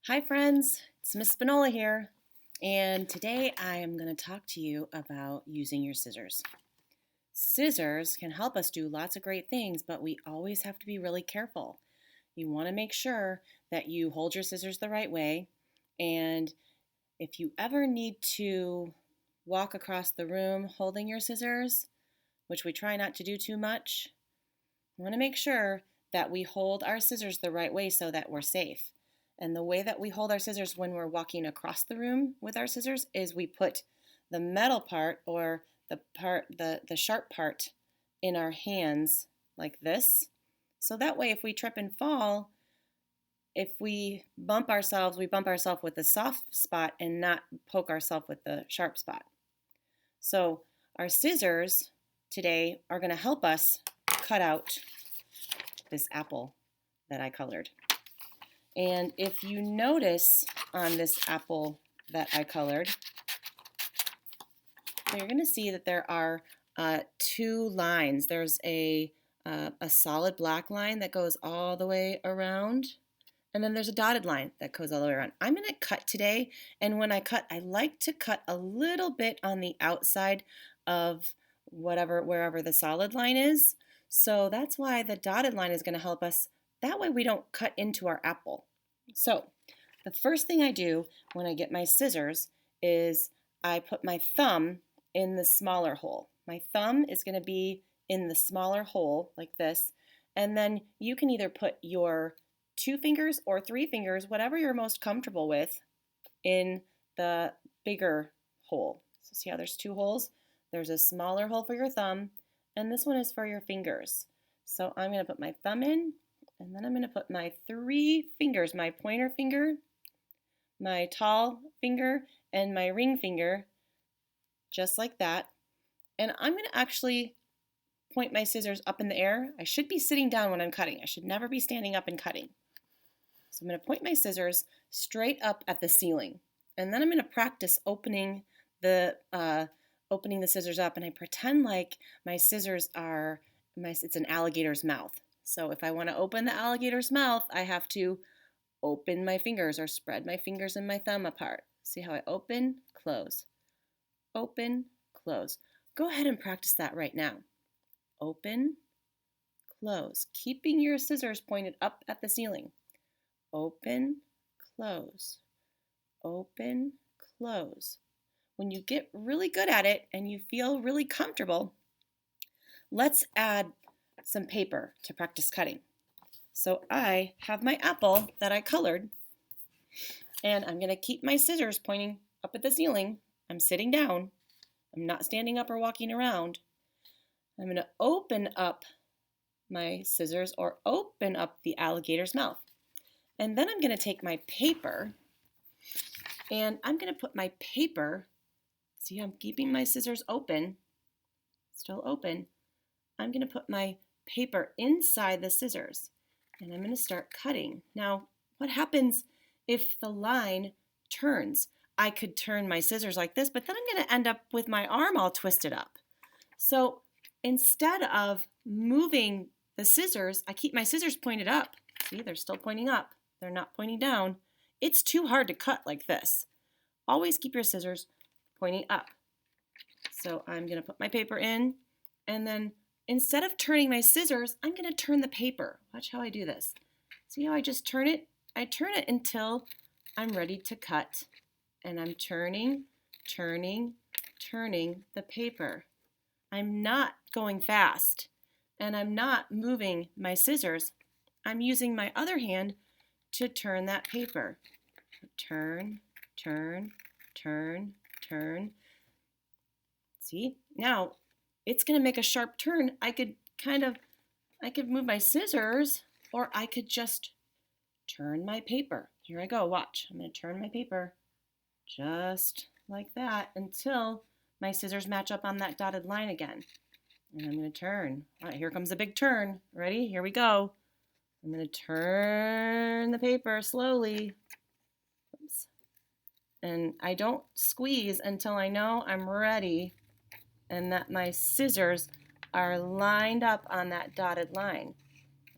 Hi friends, it's Miss Spinola here, and today I am going to talk to you about using your scissors. Scissors can help us do lots of great things, but we always have to be really careful. You want to make sure that you hold your scissors the right way, and if you ever need to walk across the room holding your scissors, which we try not to do too much, we want to make sure that we hold our scissors the right way so that we're safe. And the way that we hold our scissors when we're walking across the room with our scissors is we put the metal part or the sharp part in our hands like this. So that way if we trip and fall, if we bump ourselves with the soft spot and not poke ourselves with the sharp spot. So our scissors today are going to help us cut out this apple that I colored. And if you notice on this apple that I colored, you're going to see that there are two lines. There's a solid black line that goes all the way around, and then there's a dotted line that goes all the way around. I'm going to cut today, and when I cut, I like to cut a little bit on the outside of wherever the solid line is. So that's why the dotted line is going to help us. That way we don't cut into our apple. So the first thing I do when I get my scissors is I put my thumb in the smaller hole. My thumb is going to be in the smaller hole like this, and then you can either put your 2 fingers or 3 fingers, whatever you're most comfortable with, in the bigger hole. So see how there's 2 holes? There's a smaller hole for your thumb, and this one is for your fingers. So I'm going to put my thumb in, and then I'm going to put my 3 fingers, my pointer finger, my tall finger, and my ring finger, just like that. And I'm going to actually point my scissors up in the air. I should be sitting down when I'm cutting. I should never be standing up and cutting. So I'm going to point my scissors straight up at the ceiling. And then I'm going to practice opening the scissors up, and I pretend like my scissors are, it's an alligator's mouth. So if I want to open the alligator's mouth, I have to open my fingers or spread my fingers and my thumb apart. See how I open, close, open, close. Go ahead and practice that right now. Open, close, keeping your scissors pointed up at the ceiling. Open, close, open, close. When you get really good at it and you feel really comfortable, let's add some paper to practice cutting. So I have my apple that I colored, and I'm going to keep my scissors pointing up at the ceiling. I'm sitting down. I'm not standing up or walking around. I'm going to open up my scissors or open up the alligator's mouth. And then I'm going to take my paper, and I'm going to put my paper, see I'm keeping my scissors open, still open. I'm going to put my paper inside the scissors, and I'm going to start cutting. Now, what happens if the line turns? I could turn my scissors like this, but then I'm going to end up with my arm all twisted up. So instead of moving the scissors, I keep my scissors pointed up. See, they're still pointing up. They're not pointing down. It's too hard to cut like this. Always keep your scissors pointing up. So I'm going to put my paper in, and then instead of turning my scissors, I'm going to turn the paper. Watch how I do this. See how I just turn it? I turn it until I'm ready to cut. And I'm turning, turning, turning the paper. I'm not going fast, and I'm not moving my scissors. I'm using my other hand to turn that paper. Turn, turn, turn, turn. See? Now, it's going to make a sharp turn. I could move my scissors, or I could just turn my paper. Here I go, watch. I'm going to turn my paper just like that until my scissors match up on that dotted line again. And I'm going to turn. All right, here comes a big turn. Ready? Here we go. I'm going to turn the paper slowly. Oops. And I don't squeeze until I know I'm ready and that my scissors are lined up on that dotted line.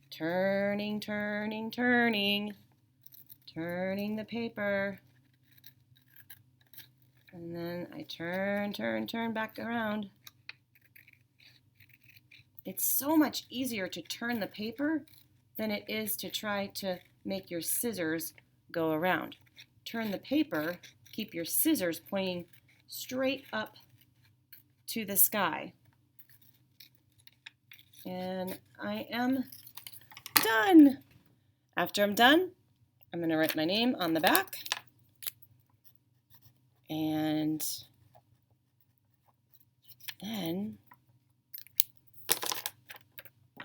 Turning, turning, turning, turning the paper. And then I turn back around. It's so much easier to turn the paper than it is to try to make your scissors go around. Turn the paper, keep your scissors pointing straight up to the sky. And I am done. After I'm done, I'm going to write my name on the back. And then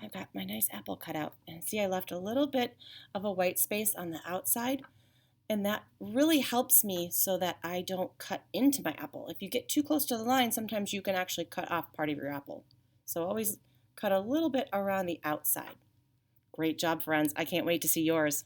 I've got my nice apple cut out. And see, I left a little bit of a white space on the outside. And that really helps me so that I don't cut into my apple. If you get too close to the line, sometimes you can actually cut off part of your apple. So always cut a little bit around the outside. Great job, friends. I can't wait to see yours.